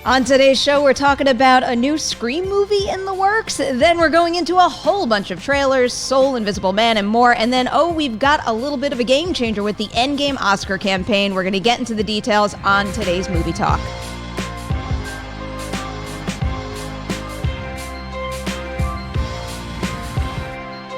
On today's show, we're talking about a new Scream movie in the works. Then we're going into a whole bunch of trailers, Soul, Invisible Man, and more. And then, we've got a little bit of a game changer with the Endgame Oscar campaign. We're going to get into the details on today's Movie Talk.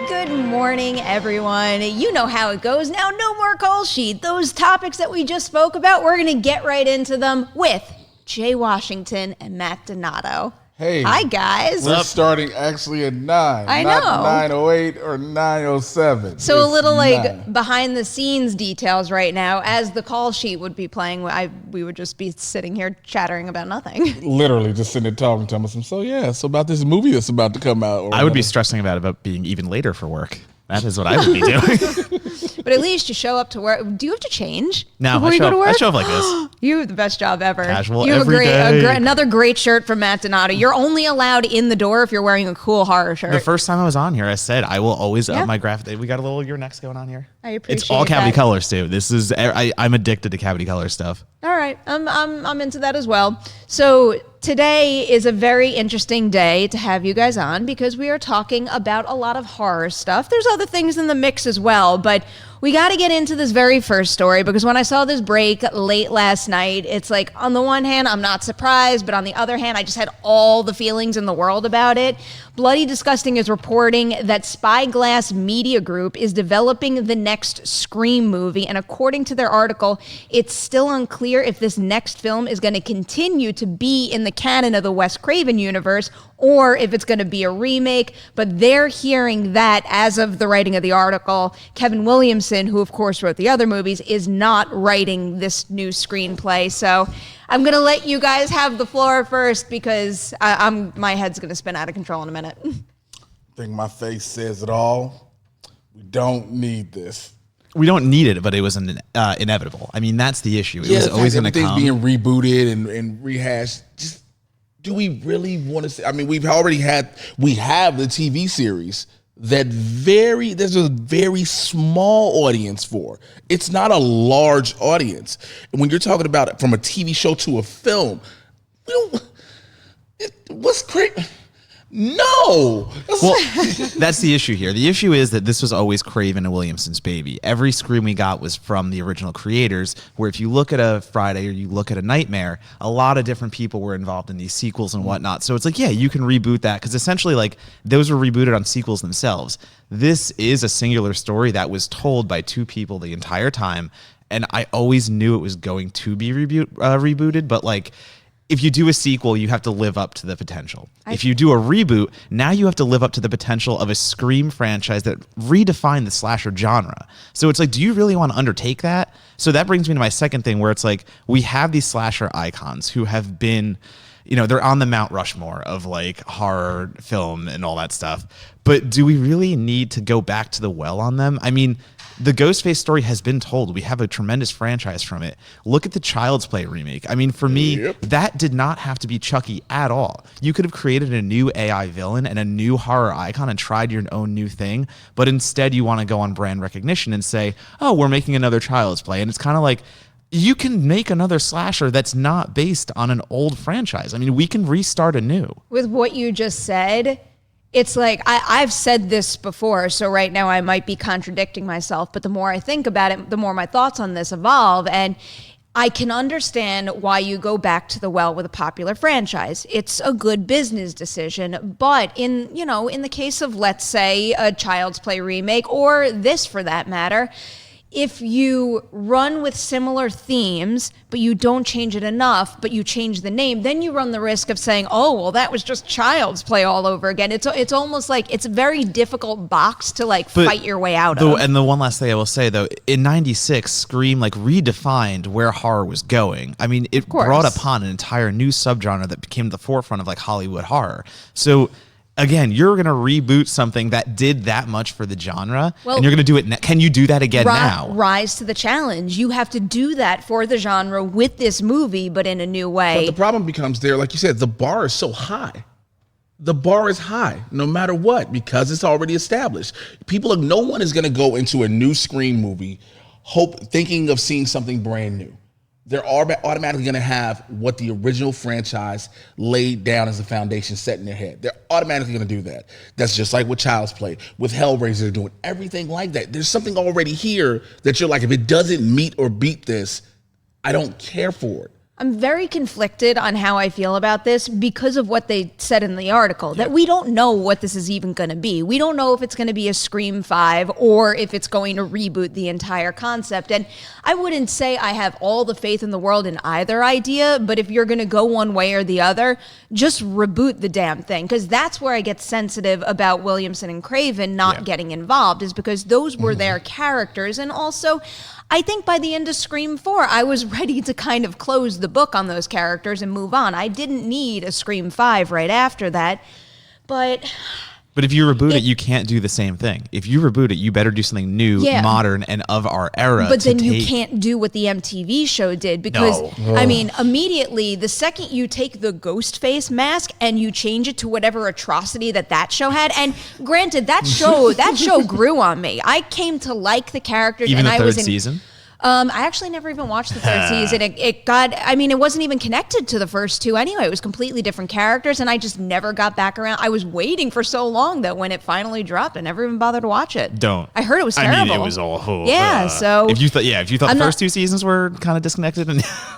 Good morning, everyone. You know how it goes. Now, no more call sheet. Those topics that we just spoke about, we're going to get right into them with Jay Washington and Matt Donato. Hey. Hi, guys. We're starting actually at 9. I not know. 9:08 or 9:07. So it's a little 9. behind the scenes details right now. As the call sheet would be playing, we would just be sitting here chattering about nothing. Literally just sitting there talking to them. So about this movie that's about to come out. I would be stressing about being even later for work. That is what I would be doing. But at least you show up to work. Do you have to change? No, before you go to work? I show up like this. You have the best job ever. Casual you have every day. Another great shirt from Matt Donato. You're only allowed in the door if you're wearing a cool horror shirt. The first time I was on here, I said I will always up my graphic. We got a little Your Next going on here. I appreciate It's all cavity that. colors too. This is I'm addicted to cavity color stuff. All right, I'm into that as well. So today is a very interesting day to have you guys on because we are talking about a lot of horror stuff. There's other things in the mix as well, but we got to get into this very first story because when I saw this break late last night, it's like, on the one hand, I'm not surprised, but on the other hand, I just had all the feelings in the world about it. Bloody Disgusting is reporting that Spyglass Media Group is developing the next Scream movie, and according to their article, it's still unclear if this next film is going to continue to be in the canon of the Wes Craven universe or if it's going to be a remake, but they're hearing that as of the writing of the article, Kevin Williamson, who of course wrote the other movies, is not writing this new screenplay. So I'm going to let you guys have the floor first because my head's going to spin out of control in a minute. I think my face says it all. We don't need this. We don't need it, but it was inevitable. I mean, that's the issue. It was always going to come. Everything's being rebooted and rehashed. Just, do we really want to see? I mean, we have the TV series that there's a very small audience for. It's not a large audience. And when you're talking about it from a TV show to a film, what's great? No. Well, that's the issue here. The issue is that this was always Craven and Williamson's baby. Every Scream we got was from the original creators, where if you look at a Friday or you look at a Nightmare, a lot of different people were involved in these sequels and whatnot. So it's like, yeah, you can reboot that because essentially like those were rebooted on sequels themselves. This is a singular story that was told by two people the entire time. And I always knew it was going to be rebooted, but like, if you do a sequel, you have to live up to the potential. If you do a reboot, now you have to live up to the potential of a Scream franchise that redefined the slasher genre. So it's like, do you really want to undertake that? So that brings me to my second thing where it's like, we have these slasher icons who have been, they're on the Mount Rushmore of like horror film and all that stuff. But do we really need to go back to the well on them? I mean, the Ghostface story has been told. We have a tremendous franchise from it. Look at the Child's Play remake. I mean, for me, that did not have to be Chucky at all. You could have created a new AI villain and a new horror icon and tried your own new thing, but instead you want to go on brand recognition and say, oh, we're making another Child's Play. And it's kind of like, you can make another slasher that's not based on an old franchise. I mean, we can restart anew. With what you just said, it's like, I've said this before, so right now I might be contradicting myself, but the more I think about it, the more my thoughts on this evolve, and I can understand why you go back to the well with a popular franchise. It's a good business decision, but in the case of, let's say, a Child's Play remake, or this for that matter, if you run with similar themes, but you don't change it enough, but you change the name, then you run the risk of saying, oh, well, that was just Child's Play all over again. It's almost like it's a very difficult box to fight your way out of. And the one last thing I will say, though, in 96, Scream redefined where horror was going. I mean, it brought upon an entire new subgenre that became the forefront of Hollywood horror. So again, you're going to reboot something that did that much for the genre, and you're going to do it. Can you do that again now? Rise to the challenge. You have to do that for the genre with this movie, but in a new way. But the problem becomes there, like you said, the bar is so high. The bar is high, no matter what, because it's already established. No one is going to go into a new Scream movie thinking of seeing something brand new. they're automatically going to have what the original franchise laid down as a foundation set in their head. They're automatically going to do that. That's just like with Child's Play, with Hellraiser, they're doing everything like that. There's something already here that you're like, if it doesn't meet or beat this, I don't care for it. I'm very conflicted on how I feel about this because of what they said in the article, that we don't know what this is even going to be. We don't know if it's going to be a Scream 5 or if it's going to reboot the entire concept. And I wouldn't say I have all the faith in the world in either idea, but if you're going to go one way or the other, just reboot the damn thing. Because that's where I get sensitive about Williamson and Craven not getting involved, is because those were their characters. And also, I think by the end of Scream 4, I was ready to kind of close the book on those characters and move on. I didn't need a Scream 5 right after that, but if you reboot it, you can't do the same thing. If you reboot it, you better do something new, modern, and of our era. But then you can't do what the MTV show did, because, I mean, immediately, the second you take the ghost face mask and you change it to whatever atrocity that show had, and granted, that show grew on me. I came to like the characters. Even and the I was third season? I actually never even watched the third season. It wasn't even connected to the first two anyway. It was completely different characters, and I just never got back around. I was waiting for so long that when it finally dropped, I never even bothered to watch it. Don't. I heard it was terrible. I mean, it was awful. Yeah, so if you thought the first two seasons were kind of disconnected,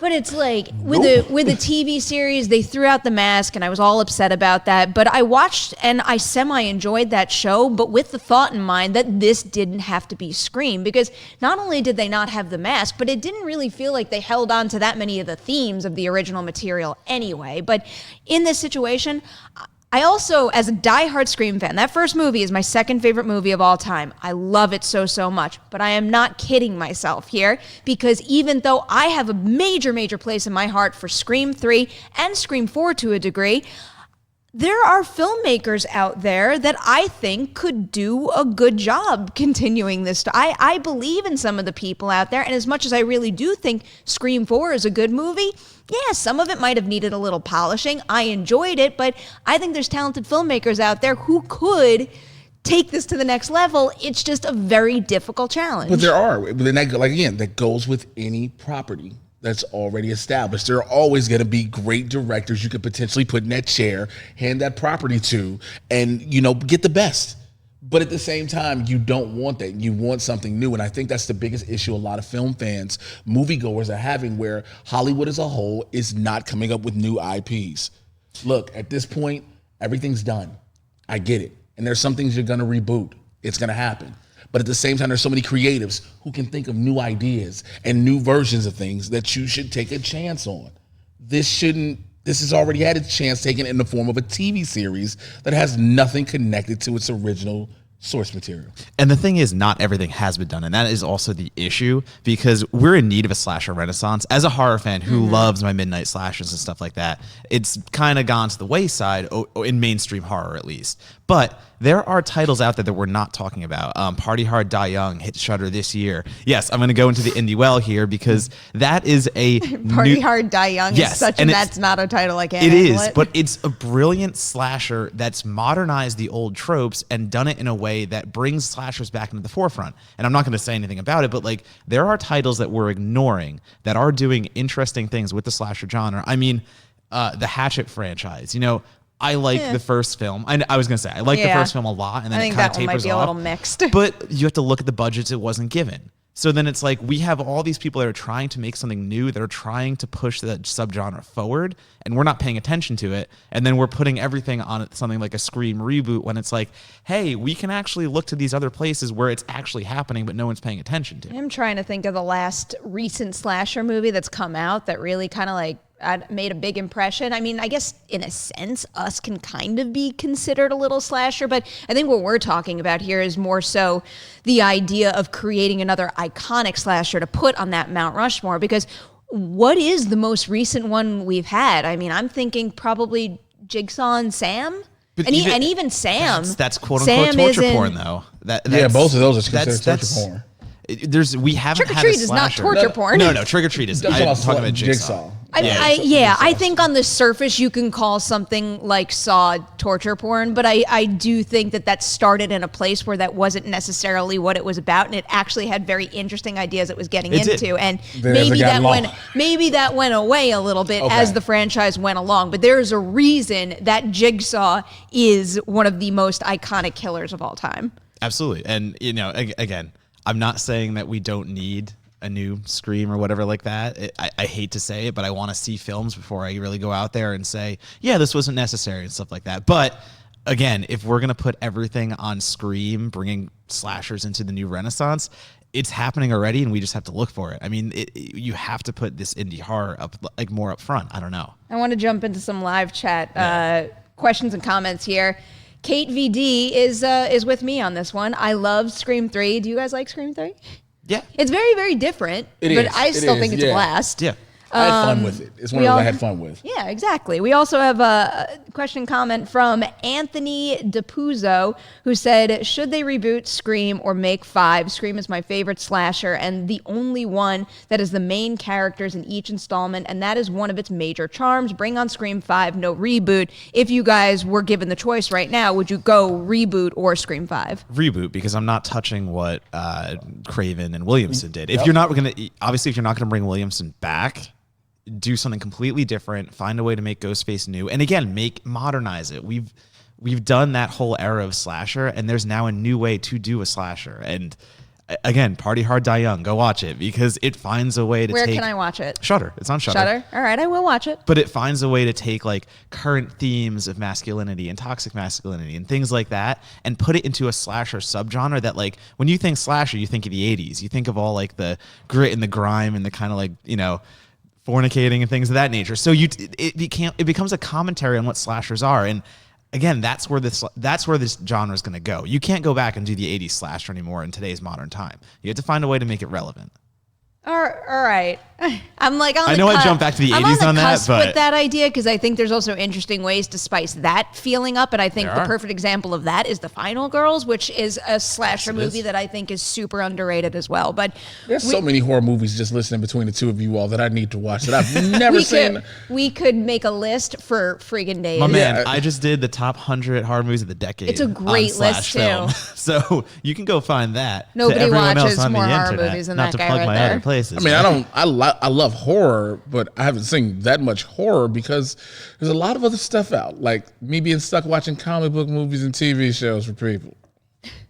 but it's like with the TV series, they threw out the mask, and I was all upset about that. But I watched and I semi-enjoyed that show, but with the thought in mind that this didn't have to be Scream, because not only did they not have the mask, but it didn't really feel like they held on to that many of the themes of the original material anyway. But in this situation, I also, as a diehard Scream fan, that first movie is my second favorite movie of all time. I love it so much, but I am not kidding myself here, because even though I have a major place in my heart for Scream 3 and Scream 4 to a degree, there are filmmakers out there that I think could do a good job continuing this. I believe in some of the people out there, and as much as I really do think Scream 4 is a good movie, yeah, some of it might have needed a little polishing. I enjoyed it, but I think there's talented filmmakers out there who could take this to the next level. It's just a very difficult challenge. But there are. But then that goes with any property that's already established. There are always going to be great directors you could potentially put in that chair, hand that property to, and, get the best. But at the same time, you don't want that. You want something new. And I think that's the biggest issue a lot of film fans, moviegoers are having, where Hollywood as a whole is not coming up with new IPs. Look, at this point, everything's done. I get it. And there's some things you're going to reboot. It's going to happen. But at the same time, there's so many creatives who can think of new ideas and new versions of things that you should take a chance on. This has already had its chance taken in the form of a TV series that has nothing connected to its original source material. And the thing is, not everything has been done, and that is also the issue, because we're in need of a slasher renaissance. As a horror fan who loves my midnight slashers and stuff like that, it's kind of gone to the wayside in mainstream horror, at least. But there are titles out there that we're not talking about. Party Hard, Die Young hit Shudder this year. Yes, I'm going to go into the indie well here, because that is a Party Hard, Die Young is such a that's not a title I can't handle it. But it's a brilliant slasher that's modernized the old tropes and done it in a way that brings slashers back into the forefront. And I'm not going to say anything about it, but there are titles that we're ignoring that are doing interesting things with the slasher genre. I mean, the Hatchet franchise, I like the first film. I was going to say, I like the first film a lot, and then it kind of tapers off. I think that one might be a little mixed. But you have to look at the budgets it wasn't given. So then it's like, we have all these people that are trying to make something new, that are trying to push that subgenre forward, and we're not paying attention to it. And then we're putting everything on something like a Scream reboot, when it's like, hey, we can actually look to these other places where it's actually happening, but no one's paying attention to. I'm trying to think of the last recent slasher movie that's come out that really kind of made a big impression. I mean, I guess in a sense, Us can kind of be considered a little slasher, but I think what we're talking about here is more so the idea of creating another iconic slasher to put on that Mount Rushmore, because what is the most recent one we've had? I mean, I'm thinking probably Jigsaw and Sam. But even Sam. That's quote unquote torture porn, though. Both of those are considered torture porn. We haven't Trick or had Treat a is not slasher. torture porn. No, Trick or Treat is. I'm I'm talking about Jigsaw. I think on the surface you can call something like Saw torture porn, but I do think that started in a place where that wasn't necessarily what it was about, and it actually had very interesting ideas it was getting into, and maybe that went away a little bit as the franchise went along. But there's a reason that Jigsaw is one of the most iconic killers of all time. Absolutely, and again, I'm not saying that we don't need a new Scream or whatever like that. I hate to say it, but I want to see films before I really go out there and say, yeah, this wasn't necessary and stuff like that. But again, if we're going to put everything on Scream, bringing slashers into the new renaissance, it's happening already, and we just have to look for it. I mean, you have to put this indie horror up more up front. I don't know. I want to jump into some live chat questions and comments here. Kate VD is with me on this one. I love Scream 3. Do you guys like Scream 3? Yeah. It's very, very different, I still think it's a blast. Yeah. I had fun with it. It's one of those I had fun with. Yeah, exactly. We also have a question comment from Anthony DePuzzo, who said, should they reboot Scream or make 5? Scream is my favorite slasher and the only one that is the main characters in each installment, and that is one of its major charms. Bring on Scream 5, no reboot. If you guys were given the choice right now, would you go reboot or Scream 5? Reboot, because I'm not touching what Craven and Williamson did. If you're not going to bring Williamson back, do something completely different, find a way to make Ghostface new, and again, modernize it. We've done that whole era of slasher, and there's now a new way to do a slasher. And again, Party Hard, Die Young, go watch it, because it finds a way to Where can I watch it? Shudder. It's on Shudder. Shudder? All right, I will watch it. But it finds a way to take like current themes of masculinity and toxic masculinity and things like that, and put it into a slasher subgenre that, like, when you think slasher, you think of the 80s. You think of all like the grit and the grime and the kind of like, fornicating and things of that nature. So it becomes a commentary on what slashers are. And again, that's where this genre is going to go. You can't go back and do the 80s slasher anymore in today's modern time. You have to find a way to make it relevant. All right. I'm like, I know I jumped back to the 80s on that, but with that idea, because I think there's also interesting ways to spice that feeling up. And I think the perfect example of that is The Final Girls, which is a slasher movie that I think is super underrated as well. But there's so many horror movies just listening between the two of you all that I need to watch that I've never seen. We could make a list for friggin' days. My man, I just did the top 100 horror movies of the decade. It's a great list too. So you can go find that. Nobody watches more horror movies than that guy right there. Other places. I mean, I love horror, but I haven't seen that much horror because there's a lot of other stuff out. Like me being stuck watching comic book movies and TV shows for people.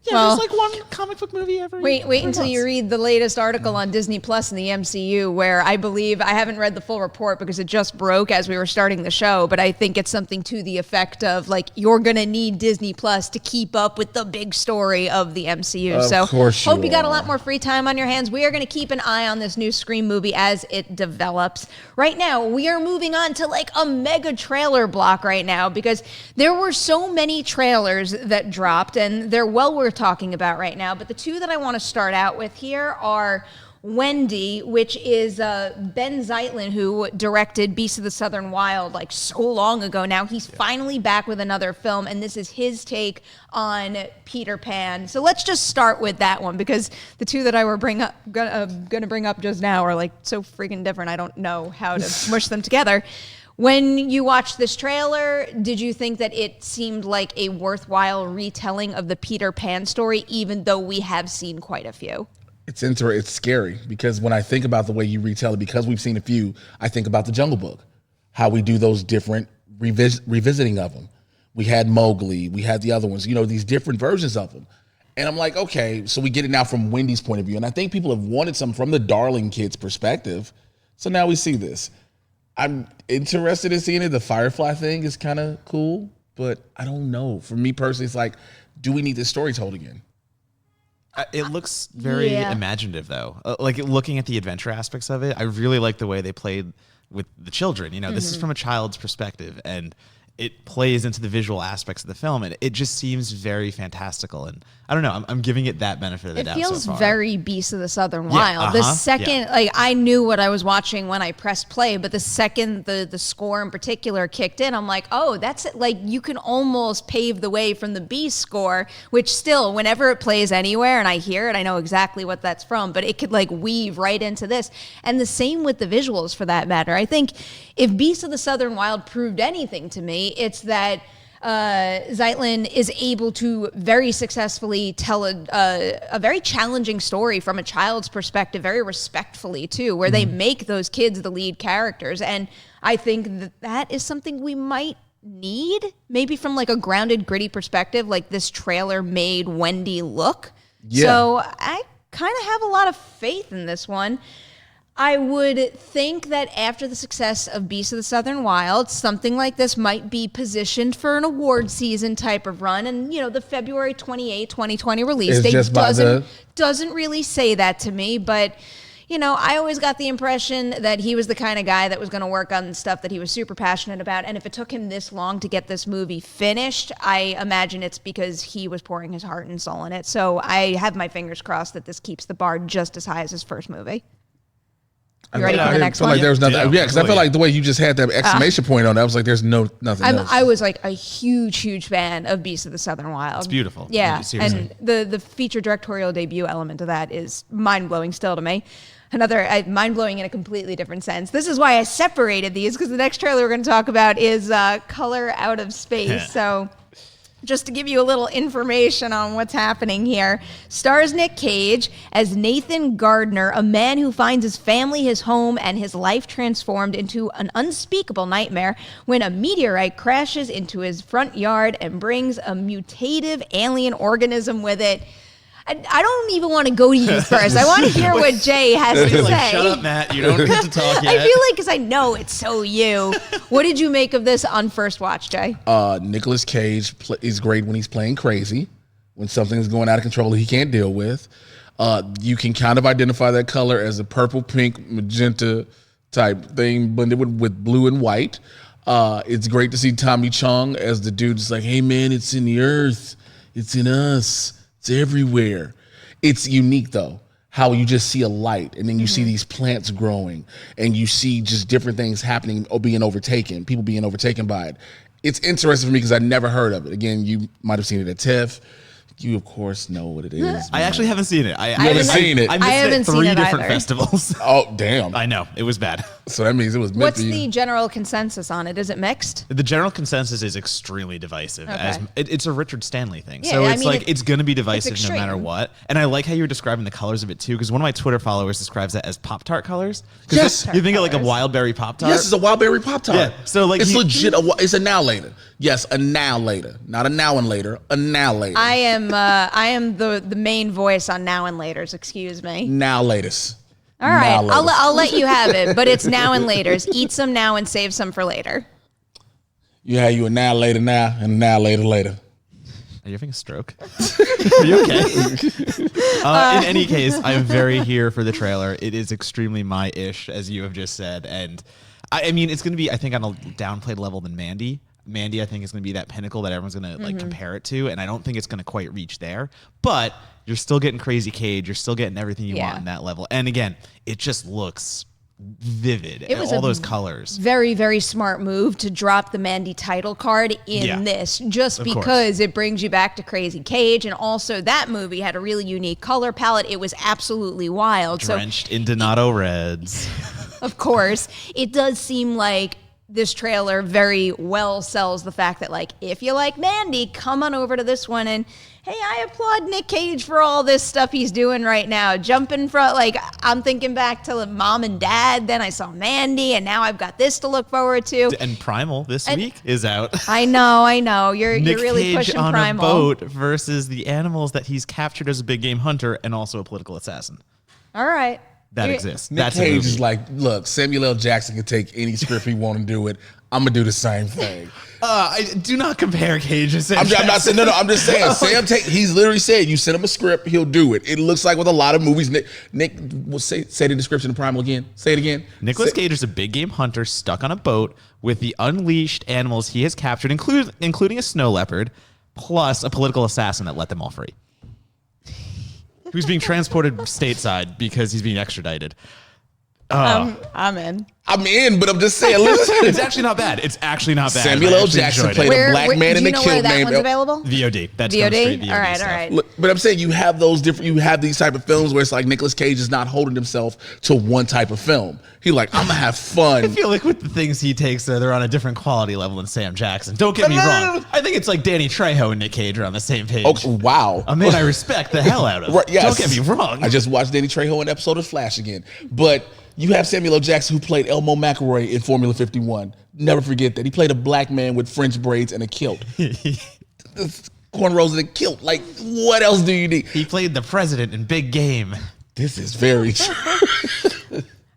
Yeah, there's like one comic book movie every. Wait until you read the latest article on Disney Plus in the MCU, where I believe, I haven't read the full report because it just broke as we were starting the show, but I think it's something to the effect of, like, you're gonna need Disney Plus to keep up with the big story of the MCU. Of course hope you got a lot more free time on your hands. We are gonna keep an eye on this new Scream movie as it develops. Right now, we are moving on to like a mega trailer block right now, because there were so many trailers that dropped, and they're well worth talking about right now. But the two that I want to start out with here are Wendy, which is Behn Zeitlin, who directed Beasts of the Southern Wild like so long ago now. He's finally back with another film, and this is his take on Peter Pan. So let's just start with that one, because the two that I were gonna bring up just now are like so freaking different. I don't know how to mush them together. When you watched this trailer, did you think that it seemed like a worthwhile retelling of the Peter Pan story, even though we have seen quite a few? It's scary, because when I think about the way you retell it, because we've seen a few, I think about the Jungle Book, how we do those different revisiting of them. We had Mowgli, we had the other ones, these different versions of them. And I'm like, okay, so we get it now from Wendy's point of view. And I think people have wanted some from the Darling kids' perspective. So now we see this. I'm interested in seeing it. The Firefly thing is kind of cool, but I don't know. For me personally, it's like, do we need this story told again? It looks very imaginative, though. Like, looking at the adventure aspects of it, I really like the way they played with the children. This is from a child's perspective, and it plays into the visual aspects of the film, and it just seems very fantastical. And I don't know, I'm giving it that benefit of the doubt. It feels so far. very Beast of the Southern Wild. The second, like, I knew what I was watching when I pressed play, but the second the score in particular kicked in, I'm like, oh, that's it. Like, you can almost pave the way from the Beast score, which still, whenever it plays anywhere and I hear it, I know exactly what that's from, but it could like weave right into this. And the same with the visuals for that matter. I think if Beast of the Southern Wild proved anything to me, it's that Zeitlin is able to very successfully tell a very challenging story from a child's perspective, very respectfully too, where they make those kids the lead characters. And I think that is something we might need, maybe from like a grounded, gritty perspective, like this trailer made Wendy look. Yeah. So I kind of have a lot of faith in this one. I would think that after the success of Beast of the Southern Wild, something like this might be positioned for an award season type of run. And, you know, the February 28, 2020 release date doesn't really say that to me. But, you know, I always got the impression that he was the kind of guy that was going to work on stuff that he was super passionate about. And if it took him this long to get this movie finished, I imagine it's because he was pouring his heart and soul in it. So I have my fingers crossed that this keeps the bar just as high as his first movie. You ready for the next one? Like there was nothing. Yeah, because I feel like the way you just had that exclamation point on it, I was like, "There's nothing else." I was like a huge fan of Beast of the Southern Wild. It's beautiful. Yeah, and the feature directorial debut element of that is mind blowing still to me. Another mind blowing in a completely different sense. This is why I separated these, because the next trailer we're going to talk about is Color Out of Space. So, just to give you a little information on what's happening here, stars Nick Cage as Nathan Gardner, a man who finds his family, his home, and his life transformed into an unspeakable nightmare when a meteorite crashes into his front yard and brings a mutative alien organism with it. I don't even want to go to you first. I want to hear what Jay has to say. Shut up, Matt. You don't get to talk yet. I feel like, because I know it's so you. What did you make of this on first watch, Jay? Nicolas Cage is great when he's playing crazy, when something's going out of control that he can't deal with. You can kind of identify that color as a purple, pink, magenta type thing, blended with blue and white. It's great to see Tommy Chong as the dude that's like, hey, man, it's in the earth. It's in us. It's everywhere. It's unique, though, how you just see a light and then you see these plants growing and you see just different things happening or being overtaken, people being overtaken by it. It's interesting for me because I never heard of it. Again, you might have seen it at TIFF. You, of course, know what it is. I actually haven't seen it. I haven't seen it. I missed it three different either. festivals. Oh, damn. I know. It was bad. So that means it was meant What's for you. the general consensus on it? Is it mixed? The general consensus is extremely divisive. Okay. As it's a Richard Stanley thing. Yeah, so it's I mean, it's going to be divisive no extreme. matter what. And I like how you were describing the colors of it, too, because one of my Twitter followers describes that as Pop-Tart colors. Yes. You think of like a wild berry Pop-Tart? Yes, it's a wild berry Pop-Tart. Yeah. So like it's legit. It's a now later. Yes, a now later. Not a now and later. A now later. I am the main voice on now and laters. Excuse me. Now latest. All right, I'll let you have it, but it's now and laters. Eat some now and save some for later. You have you a now later now and a now later later. Are you having a stroke? Are you okay? In any case, I'm very here for the trailer. It is extremely my-ish, as you have just said, and I mean, it's going to be, I think, on a downplayed level than Mandy. Mandy, I think, is going to be that pinnacle that everyone's going to like compare it to, and I don't think it's going to quite reach there. But you're still getting Crazy Cage. You're still getting everything you want in that level. And again, it just looks vivid. It was all those colors. Very, very smart move to drop the Mandy title card in this, just because it brings you back to Crazy Cage, and also that movie had a really unique color palette. It was absolutely wild. Drenched in Donato reds. Of course, it does seem like this trailer very well sells the fact that, like, if you like Mandy, come on over to this one. And hey, I applaud Nick Cage for all this stuff he's doing right now. Jumping from, like, I'm thinking back to Mom and Dad, then I saw Mandy, and now I've got this to look forward to. And Primal this week is out. I know. You're really Cage pushing on Primal. A boat versus the animals that he's captured as a big game hunter and also a political assassin. All right. that exists. Nick That's a Cage movie. is like, look, Samuel L. Jackson can take any script he want to do it. I'm gonna do the same thing. I do not compare Cage to Sam I'm not saying no. I'm just saying he's literally said you send him a script, he'll do it. It looks like with a lot of movies. Nick, will say the description of Primal again. Say it again. Nicolas Cage is a big game hunter stuck on a boat with the unleashed animals he has captured, including a snow leopard, plus a political assassin that let them all free. Who's being transported stateside because he's being extradited. I'm in. I'm in, but I'm just saying. Listen, It's actually not bad. It's actually not bad. Samuel I L. actually Jackson enjoyed it. played a black man in do the you know kill where that name. one's available? VOD. That's going straight VOD VOD? All right, stuff. all right. Look, but I'm saying you have those different. You have these type of films where it's like Nicolas Cage is not holding himself to one type of film. He like, I'm gonna have fun. I feel like with the things he takes there, they're on a different quality level than Sam Jackson. Don't get me wrong. I think it's like Danny Trejo and Nick Cage are on the same page. Okay, wow. A man I respect the hell out of. Right, yes. Don't get me wrong. I just watched Danny Trejo an episode of Flash again. But you have Samuel L. Jackson who played Elmo McElroy in Formula 51. Never forget that. He played a black man with French braids and a kilt. Cornrows and a kilt. Like, what else do you need? He played the president in Big Game. This is very true.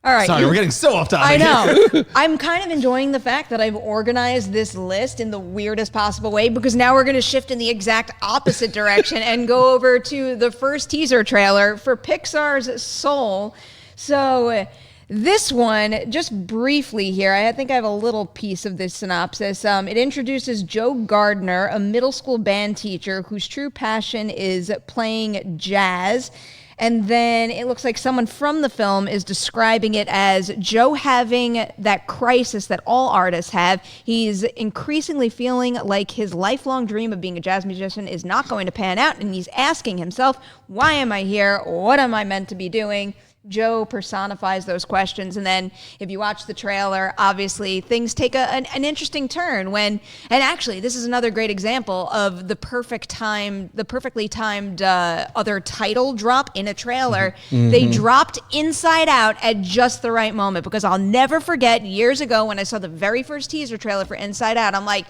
All right. Sorry, we're getting so off topic. I here. know. I'm kind of enjoying the fact that I've organized this list in the weirdest possible way, because now we're going to shift in the exact opposite direction and go over to the first teaser trailer for Pixar's Soul. So this one, just briefly here, I think I have a little piece of this synopsis. It introduces Joe Gardner, a middle school band teacher whose true passion is playing jazz. And then it looks like someone from the film is describing it as Joe having that crisis that all artists have. He's increasingly feeling like his lifelong dream of being a jazz musician is not going to pan out. And he's asking himself, why am I here? What am I meant to be doing? Joe personifies those questions. And then if you watch the trailer, obviously things take an interesting turn and actually this is another great example of the perfectly timed other title drop in a trailer. Mm-hmm. They dropped Inside Out at just the right moment, because I'll never forget years ago when I saw the very first teaser trailer for Inside Out, I'm like,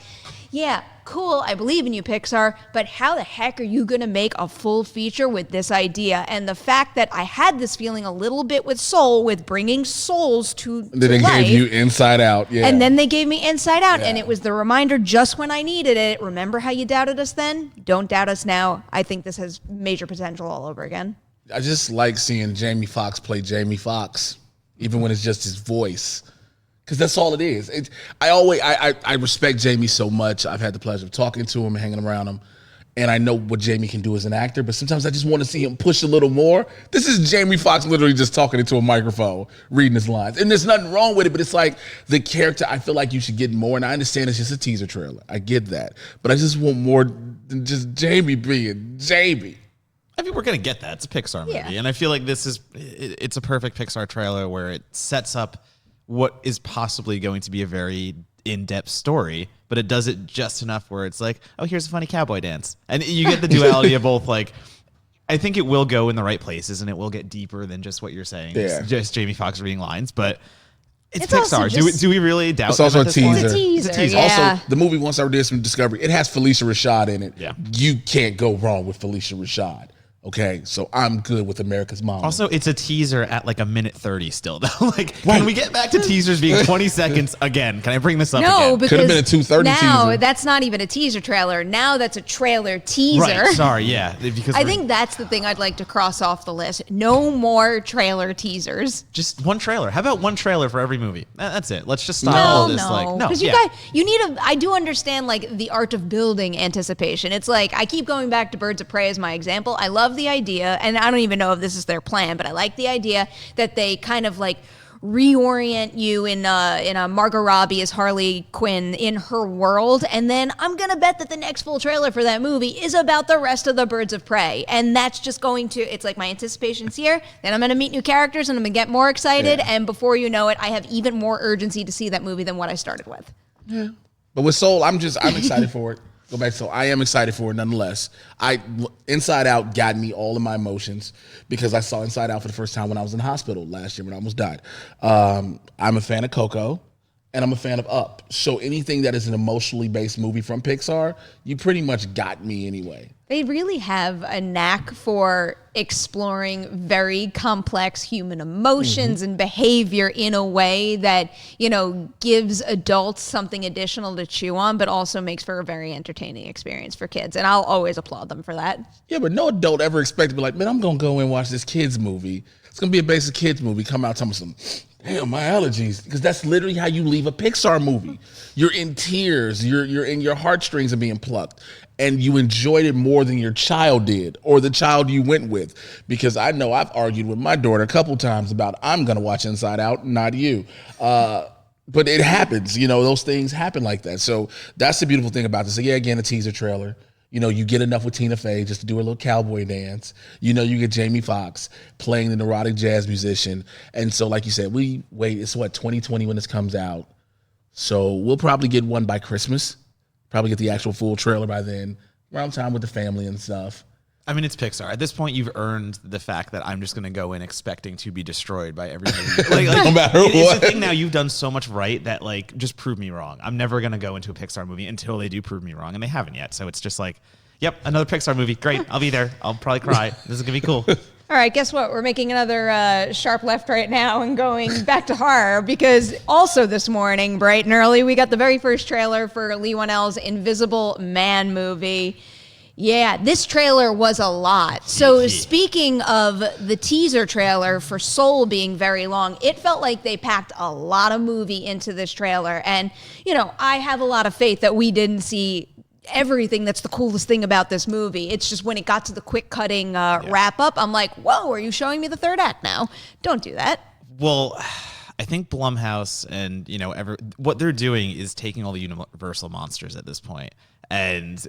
yeah, cool, I believe in you, Pixar, but how the heck are you going to make a full feature with this idea? And the fact that I had this feeling a little bit with Soul, with bringing souls to life. They gave you Inside Out, yeah. And then they gave me Inside Out, and it was the reminder just when I needed it. Remember how you doubted us then? Don't doubt us now. I think this has major potential all over again. I just like seeing Jamie Foxx play Jamie Foxx, even when it's just his voice. Because that's all it is. I respect Jamie so much. I've had the pleasure of talking to him and hanging around him. And I know what Jamie can do as an actor, but sometimes I just want to see him push a little more. This is Jamie Foxx literally just talking into a microphone, reading his lines. And there's nothing wrong with it, but it's like the character, I feel like you should get more. And I understand it's just a teaser trailer. I get that. But I just want more than just Jamie being Jamie. I mean, we're going to get that. It's a Pixar movie. Yeah. And I feel like it's a perfect Pixar trailer where it sets up what is possibly going to be a very in-depth story, but it does it just enough where it's like, oh, here's a funny cowboy dance. And you get the duality of both, like, I think it will go in the right places and it will get deeper than just what you're saying. Yeah. It's just Jamie Foxx reading lines, but it's also Pixar. just- Do we really doubt It's also them a at this point? teaser. It's a teaser, It's a teaser. yeah. Also, the movie, once I did some discovery, it has Felicia Rashad in it. Yeah. You can't go wrong with Felicia Rashad. Okay, so I'm good with America's Mom. Also, it's a teaser at like a minute 30 still, though. Like, can we get back to teasers being 20 seconds again? Can I bring this up No, again? because Could have been a 2:30 now teaser. that's not even a teaser trailer. Now that's a trailer teaser. Right, sorry, yeah. Because I think that's the thing I'd like to cross off the list. No more trailer teasers. just one trailer. How about one trailer for every movie? That's it. Let's just stop No, all this. no. Like, no, Because you need I do understand like the art of building anticipation. It's like, I keep going back to Birds of Prey as my example. I love the idea, and I don't even know if this is their plan, but I like the idea that they kind of like reorient you in a Margot Robbie as Harley Quinn in her world, and then I'm gonna bet that the next full trailer for that movie is about the rest of the Birds of Prey, and that's just going to, it's like my anticipation's here, then I'm gonna meet new characters and I'm gonna get more excited, and before you know it, I have even more urgency to see that movie than what I started with. Yeah. But with Soul, I'm excited for it. Go back to Soul. I am excited for it nonetheless. Inside Out got me all of my emotions because I saw Inside Out for the first time when I was in the hospital last year when I almost died. I'm a fan of Coco, and I'm a fan of Up. So anything that is an emotionally based movie from Pixar, you pretty much got me anyway. They really have a knack for exploring very complex human emotions and behavior in a way that, gives adults something additional to chew on, but also makes for a very entertaining experience for kids. And I'll always applaud them for that. Yeah, but no adult ever expected to be like, man, I'm going to go and watch this kids movie. It's going to be a basic kids movie. Come out, tell me some, damn, my allergies. Because that's literally how you leave a Pixar movie. You're in tears. You're in your heartstrings are being plucked. And you enjoyed it more than your child did or the child you went with. Because I know I've argued with my daughter a couple times about I'm going to watch Inside Out, not you. But it happens. Those things happen like that. So that's the beautiful thing about this. So, yeah, again, a teaser trailer. You get enough with Tina Fey just to do a little cowboy dance. You get Jamie Foxx playing the neurotic jazz musician. And so, like you said, it's 2020 when this comes out. So we'll probably get one by Christmas. Probably get the actual full trailer by then, around time with the family and stuff. I mean, it's Pixar. At this point, you've earned the fact that I'm just going to go in expecting to be destroyed by every movie. No matter what. It's the thing now, you've done so much right that, just prove me wrong. I'm never going to go into a Pixar movie until they do prove me wrong, and they haven't yet. So it's just like, yep, another Pixar movie. Great, I'll be there. I'll probably cry. This is going to be cool. All right, guess what? We're making another sharp left right now and going back to horror because also this morning, bright and early, we got the very first trailer for Leigh Whannell's Invisible Man movie. Yeah, this trailer was a lot. So speaking of the teaser trailer for Soul being very long, it felt like they packed a lot of movie into this trailer. And, I have a lot of faith that we didn't see everything that's the coolest thing about this movie. It's just when it got to the quick cutting wrap up, I'm like, whoa, are you showing me the third act now? Don't do that. Well, I think Blumhouse and, what they're doing is taking all the Universal monsters at this point. And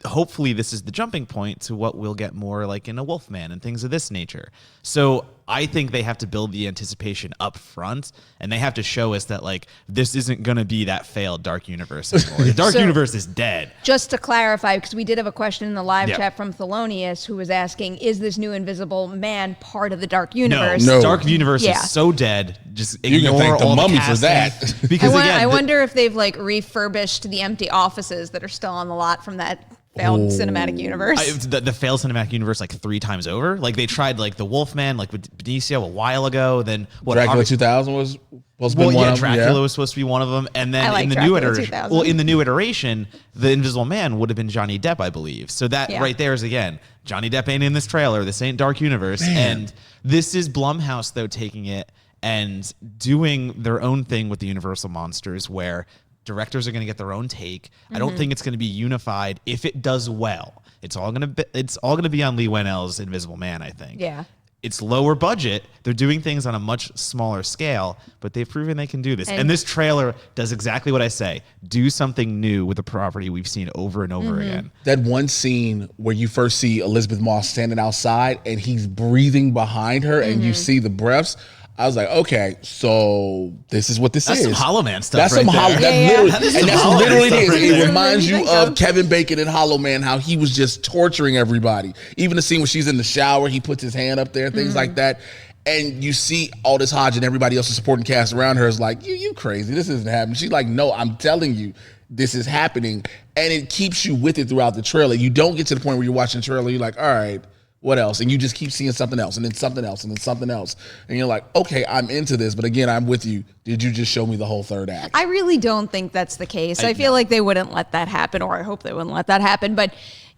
hopefully this is the jumping point to what we'll get more like in a Wolfman and things of this nature. So I think they have to build the anticipation up front, and they have to show us that this isn't going to be that failed Dark Universe anymore. The Dark Universe is dead. Just to clarify, because we did have a question in the live chat from Thelonious who was asking, is this new Invisible Man part of the Dark Universe? No. Dark Universe is so dead. Just ignore you can thank the all mummy the for that. Because I wonder if they've refurbished the empty offices that are still on the lot from that failed cinematic universe. The failed cinematic universe 3 times over. They tried the Wolfman with Benicio a while ago. Then Dracula 2000 was supposed to be one of them. Dracula was supposed to be one of them. And then in the new iteration, in the new iteration, the Invisible Man would have been Johnny Depp, I believe. So that right there is again, Johnny Depp ain't in this trailer. This ain't Dark Universe. Man. And this is Blumhouse though taking it and doing their own thing with the Universal monsters where directors are going to get their own take. I don't think it's going to be unified. If it does well, it's all going to be on Leigh Whannell's Invisible Man, I think. Yeah. It's lower budget. They're doing things on a much smaller scale, but they've proven they can do this. And this trailer does exactly what I say. Do something new with a property we've seen over and over again. That one scene where you first see Elizabeth Moss standing outside and he's breathing behind her and you see the breaths. I was like, okay, so this is what this is. That's some Hollow Man stuff. That's right some Hollow. there. That's literally it. It reminds you of Kevin Bacon in Hollow Man, how he was just torturing everybody. Even the scene where she's in the shower, he puts his hand up there, things like that. And you see Aldous Hodge and everybody else, the supporting cast around her is like, you crazy. This isn't happening. She's like, no, I'm telling you, this is happening. And it keeps you with it throughout the trailer. You don't get to the point where you're watching the trailer, you're like, all right, what else? And you just keep seeing something else and then something else and then something else. And you're like, okay, I'm into this. But again, I'm with you. Did you just show me the whole third act? I really don't think that's the case. I feel like they wouldn't let that happen, or I hope they wouldn't let that happen. But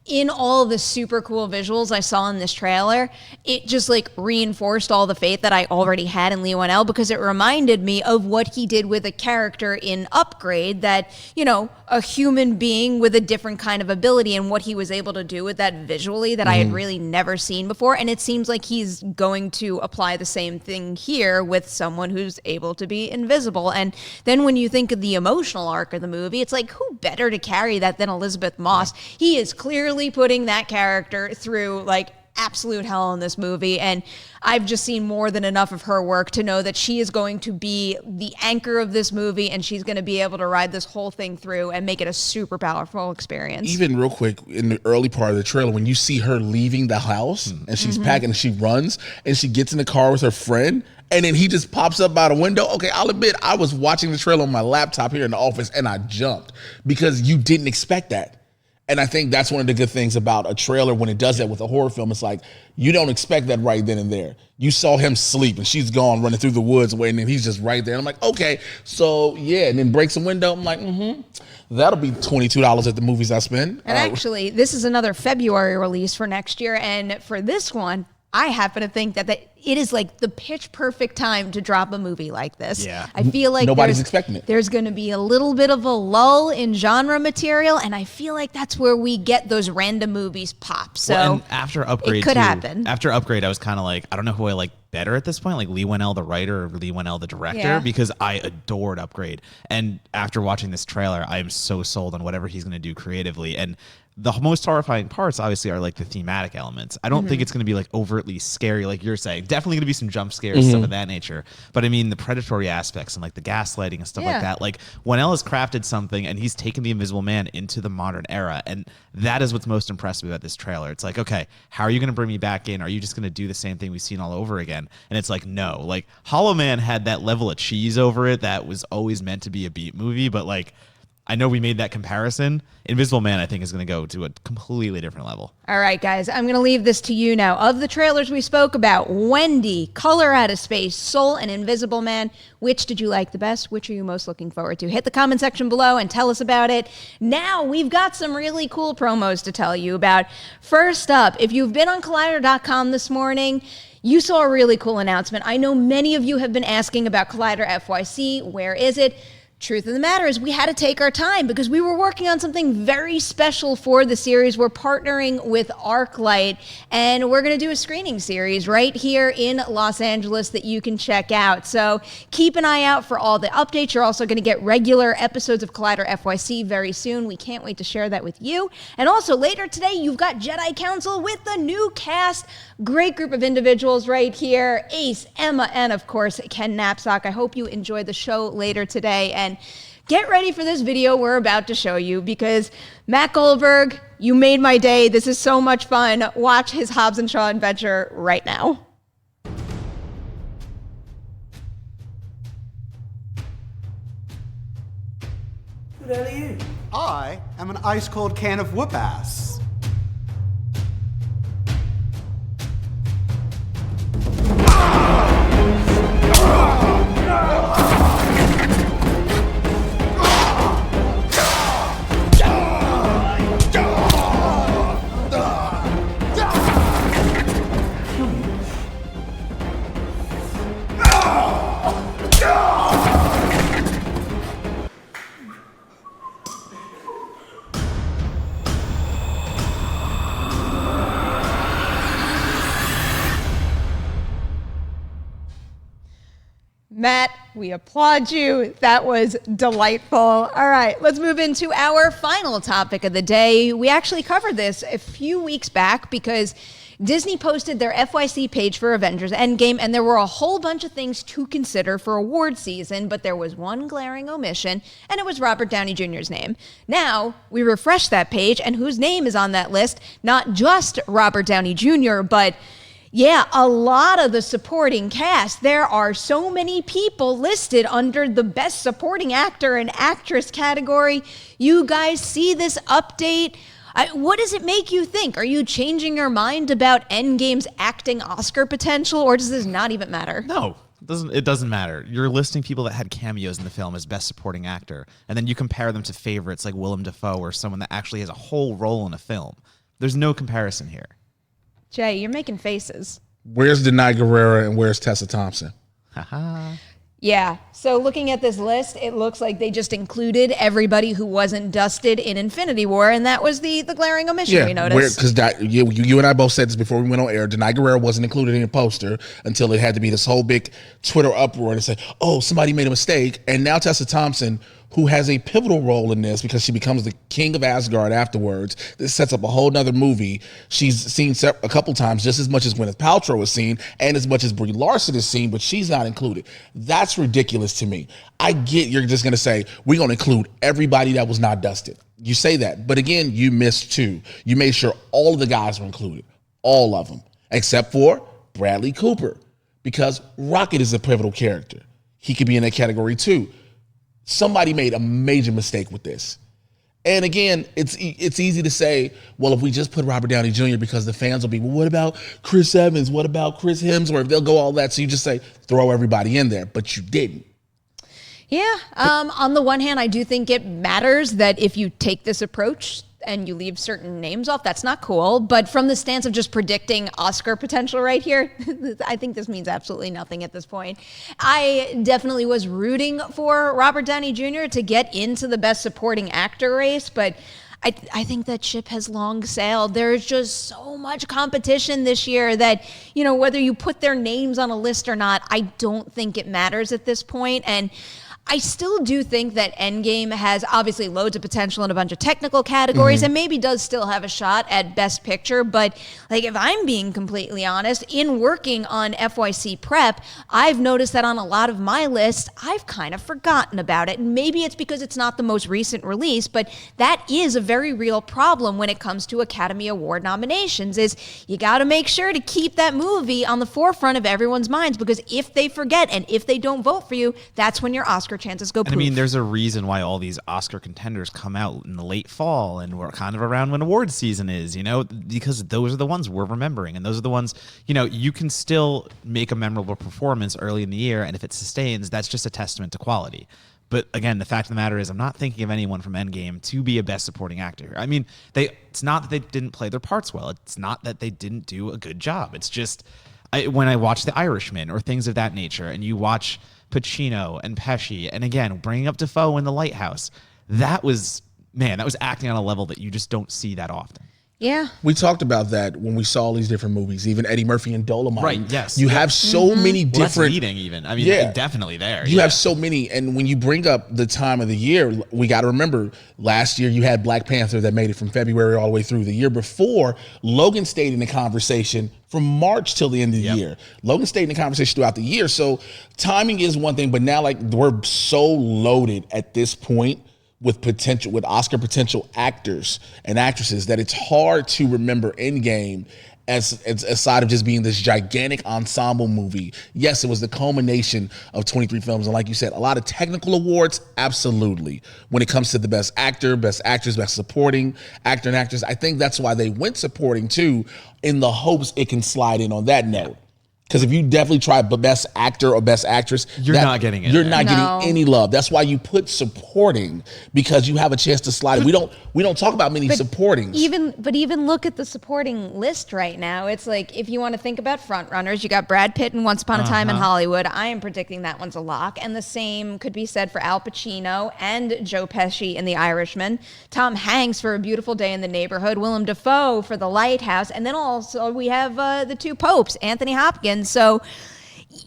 in all the super cool visuals I saw in this trailer, it just reinforced all the faith that I already had in Leigh Whannell, because it reminded me of what he did with a character in Upgrade, that, a human being with a different kind of ability, and what he was able to do with that visually that I had really never seen before. And it seems like he's going to apply the same thing here with someone who's able to be invisible. And then when you think of the emotional arc of the movie, it's like, who better to carry that than Elizabeth Moss? He is clearly putting that character through absolute hell in this movie, and I've just seen more than enough of her work to know that she is going to be the anchor of this movie, and she's going to be able to ride this whole thing through and make it a super powerful experience. Even real quick, in the early part of the trailer, when you see her leaving the house and she's packing and she runs and she gets in the car with her friend, and then he just pops up by the window. Okay, I'll admit, I was watching the trailer on my laptop here in the office and I jumped because you didn't expect that. And I think that's one of the good things about a trailer when it does that with a horror film. It's like, you don't expect that right then and there. You saw him sleep and she's gone running through the woods waiting and he's just right there. And I'm like, okay, so yeah. And then breaks a window. I'm like, that'll be $22 at the movies I spend. And actually, this is another February release for next year. And for this one, I happen to think that it is like the pitch perfect time to drop a movie like this. Yeah. I feel like nobody's expecting it. There's going to be a little bit of a lull in genre material, and I feel like that's where we get those random movies pop. So and after Upgrade, it could happen. After Upgrade, I was kind of like, I don't know who I like better at this point, like Lee Whannell, the writer, or Lee Whannell, the director, Yeah. because I adored Upgrade. And after watching this trailer, I am so sold on whatever he's going to do creatively. And the most horrifying parts, obviously, are like the thematic elements. I don't think it's going to be like overtly scary, like you're saying. Definitely going to be some jump scares, stuff of that nature. But I mean, the predatory aspects and like the gaslighting and stuff like that. Like Whannell has crafted something, and he's taken the Invisible Man into the modern era, and that is what's most impressive about this trailer. It's like, okay, how are you going to bring me back in? Are you just going to do the same thing we've seen all over again? And it's like, no. Like Hollow Man had that level of cheese over it that was always meant to be a beat movie, but like, I know we made that comparison. Invisible Man, I think, is going to go to a completely different level. All right, guys, I'm going to leave this to you now. Of the trailers we spoke about, Wendy, Color Out of Space, Soul, and Invisible Man, which did you like the best? Which are you most looking forward to? Hit the comment section below and tell us about it. Now, we've got some really cool promos to tell you about. First up, if you've been on Collider.com this morning, you saw a really cool announcement. I know many of you have been asking about Collider FYC. Where is it? Truth of the matter is we had to take our time because we were working on something very special for the series. We're partnering with ArcLight, and we're going to do a screening series right here in Los Angeles that you can check out. So keep an eye out for all the updates. You're also going to get regular episodes of Collider FYC very soon. We can't wait to share that with you. And also later today, you've got Jedi Council with the new cast. Great group of individuals right here. Ace, Emma, and of course, Ken Knapsack. I hope you enjoy the show later today. And get ready for this video we're about to show you because Matt Goldberg, you made my day. This is so much fun. Watch his Hobbs and Shaw adventure right now. Who the hell are you? I am an ice-cold can of whoop-ass. Matt, we applaud you. That was delightful. All right, let's move into our final topic of the day. We actually covered this a few weeks back because Disney posted their FYC page for Avengers Endgame, and there were a whole bunch of things to consider for award season, but there was one glaring omission, and it was Robert Downey Jr.'s name. Now, we refreshed that page, and whose name is on that list? Not just Robert Downey Jr., but yeah, a lot of the supporting cast. There are so many people listed under the Best Supporting Actor and Actress category. You guys see this update? What does it make you think? Are you changing your mind about Endgame's acting Oscar potential, or does this not even matter? No, it doesn't matter. You're listing people that had cameos in the film as Best Supporting Actor, and then you compare them to favorites like Willem Dafoe or someone that actually has a whole role in a film. There's no comparison here. Jay, you're making faces. Where's Denai Guerrera and where's Tessa Thompson? Yeah, so looking at this list, it looks like they just included everybody who wasn't dusted in Infinity War, and that was the glaring omission we noticed. Because you and I both said this before we went on air. Denai Guerrera wasn't included in the poster until it had to be this whole big Twitter uproar to say, oh, somebody made a mistake. And now Tessa Thompson, who has a pivotal role in this because she becomes the king of Asgard afterwards. This sets up a whole nother movie. She's seen a couple times, just as much as Gwyneth Paltrow is seen and as much as Brie Larson is seen, but she's not included. That's ridiculous to me. I get you're just going to say, we're going to include everybody that was not dusted. You say that, but again, you missed two. You made sure all of the guys were included, all of them, except for Bradley Cooper, because Rocket is a pivotal character. He could be in that category too. Somebody made a major mistake with this. And again, it's easy to say, well, if we just put Robert Downey Jr. because the fans will be, well, what about Chris Evans? What about Chris Hemsworth? They'll go all that. So you just say, throw everybody in there, but you didn't. Yeah. On the one hand, I do think it matters that if you take this approach and you leave certain names off, that's not cool. But from the stance of just predicting Oscar potential right here, I think this means absolutely nothing at this point. I definitely was rooting for Robert Downey Jr. to get into the Best Supporting Actor race, but I think that ship has long sailed. There's just so much competition this year that, whether you put their names on a list or not, I don't think it matters at this point. And I still do think that Endgame has obviously loads of potential in a bunch of technical categories and maybe does still have a shot at Best Picture. But if I'm being completely honest, in working on FYC prep, I've noticed that on a lot of my lists, I've kind of forgotten about it. And maybe it's because it's not the most recent release, but that is a very real problem when it comes to Academy Award nominations, is you got to make sure to keep that movie on the forefront of everyone's minds, because if they forget and if they don't vote for you, that's when your Oscar chances go poof. And I mean, there's a reason why all these Oscar contenders come out in the late fall and we're kind of around when awards season is, because those are the ones we're remembering. And those are the ones, you can still make a memorable performance early in the year. And if it sustains, that's just a testament to quality. But again, the fact of the matter is I'm not thinking of anyone from Endgame to be a Best Supporting Actor. I mean, it's not that they didn't play their parts well. It's not that they didn't do a good job. It's just when I watch The Irishman or things of that nature, and you watch Pacino and Pesci, and again, bringing up Dafoe in The Lighthouse, that was acting on a level that you just don't see that often. Yeah. We talked about that when we saw all these different movies, even Eddie Murphy and Dolomite. Right, yes. You have so many different... That's leading even. I mean, definitely there. You have so many, and when you bring up the time of the year, we got to remember, last year you had Black Panther that made it from February all the way through. The year before, Logan stayed in the conversation from March till the end of the year. Logan stayed in the conversation throughout the year. So timing is one thing, but now we're so loaded at this point with Oscar potential actors and actresses that it's hard to remember Endgame as aside of just being this gigantic ensemble movie. Yes, it was the culmination of 23 films. And like you said, a lot of technical awards, absolutely. When it comes to the Best Actor, Best Actress, Best Supporting Actor and Actress, I think that's why they went supporting too, in the hopes it can slide in on that note. Because if you definitely try Best Actor or Best Actress, you're not getting it. You're not getting any love. That's why you put supporting, because you have a chance to slide. We don't talk about many supportings. Even look at the supporting list right now. It's like, if you want to think about front runners, you got Brad Pitt in Once Upon a Time in Hollywood. I am predicting that one's a lock, and the same could be said for Al Pacino and Joe Pesci in The Irishman. Tom Hanks for A Beautiful Day in the Neighborhood. Willem Dafoe for The Lighthouse, and then also we have the two popes, Anthony Hopkins. So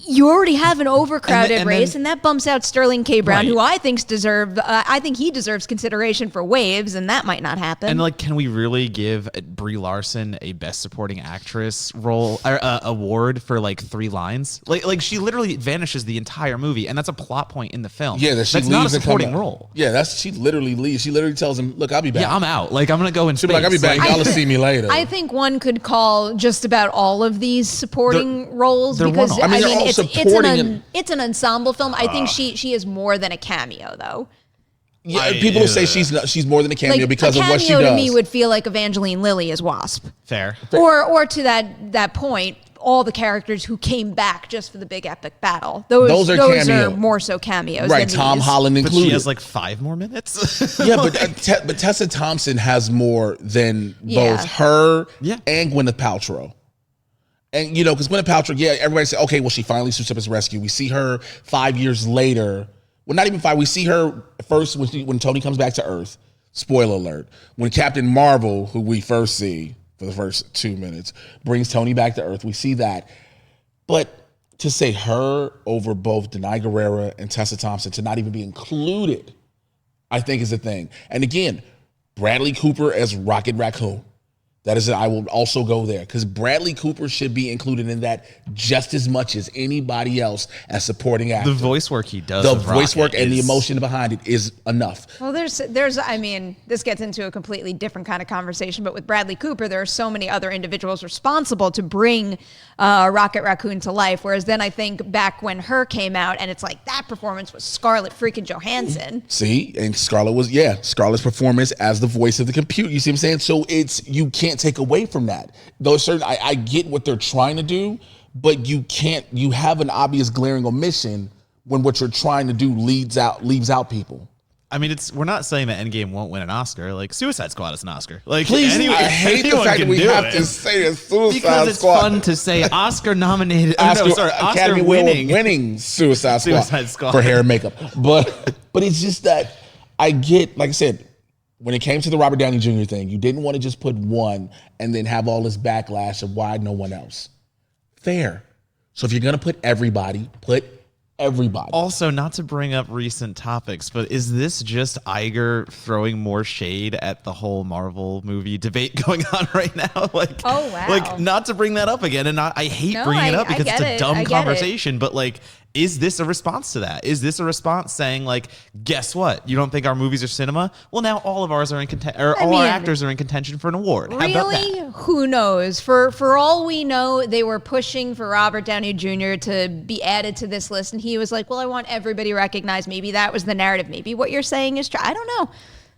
you already have an overcrowded race, and that bumps out Sterling K. Brown, who I think he deserves consideration for Waves, and that might not happen. And can we really give Brie Larson a Best Supporting Actress role award for 3 lines? She literally vanishes the entire movie, and that's a plot point in the film. Yeah, that's not a supporting role. Yeah, she literally leaves. She literally tells him, "Look, I'll be back. Yeah, I'm out. I'm gonna go in space. She'll be like, I'll be back. Y'all will see me later." I think one could call just about all of these supporting roles, because it's an ensemble film. I think she is more than a cameo, though. Yeah, people will say she's more than a cameo because of what she does. A cameo to me would feel like Evangeline Lilly as Wasp. Fair. Or to that point, all the characters who came back just for the big epic battle. Those are more so cameos. Right, Tom Holland included. But she has 5 more minutes. Yeah, but Tessa Thompson has more than both her and Gwyneth Paltrow. And, because Gwyneth Paltrow, everybody said, okay, well, she finally suits up as rescue. We see her 5 years later. Well, not even 5. We see her first when Tony comes back to Earth. Spoiler alert. When Captain Marvel, who we first see for the first 2 minutes, brings Tony back to Earth, we see that. But to say her over both Denai Guerrera and Tessa Thompson, to not even be included, I think is a thing. And again, Bradley Cooper as Rocket Raccoon. That is it. I will also go there because Bradley Cooper should be included in that just as much as anybody else as supporting actor. The voice work he does. The with voice work Rocket and the is- emotion behind it is enough. Well, I mean, this gets into a completely different kind of conversation, but with Bradley Cooper, there are so many other individuals responsible to bring Rocket Raccoon to life. Whereas then I think back when Her came out, and it's like that performance was Scarlett freaking Johansson. See, and Scarlett's performance as the voice of the computer. You see what I'm saying? So you can't take away from that. Those certain, I get what they're trying to do, but you have an obvious glaring omission when what you're trying to do leaves out people. I mean, we're not saying that Endgame won't win an Oscar. Like, Suicide Squad is an Oscar. Like, Please, I hate the fact that we have to say a Suicide because it's Squad. fun to say Oscar nominated. Academy winning Suicide Squad for hair and makeup. But it's just that I get, like I said, when it came to the Robert Downey Jr. thing, you didn't want to just put one and then have all this backlash of why no one else. Fair. So if you're going to put everybody, put everybody. Also, not to bring up recent topics, but is this just Iger throwing more shade at the whole Marvel movie debate going on right now? Like, oh wow! Like, not to bring that up again, and I hate bringing it up because it's a dumb conversation. But like, is this a response to that? Is this a response saying like, guess what? You don't think our movies are cinema? Well, now all of ours are in contention, or all our actors are in contention for an award. Really? How about that? Who knows? For all we know, they were pushing for Robert Downey Jr. to be added to this list, and he was like, well, I want everybody recognized. Maybe that was the narrative. Maybe what you're saying is true. I don't know.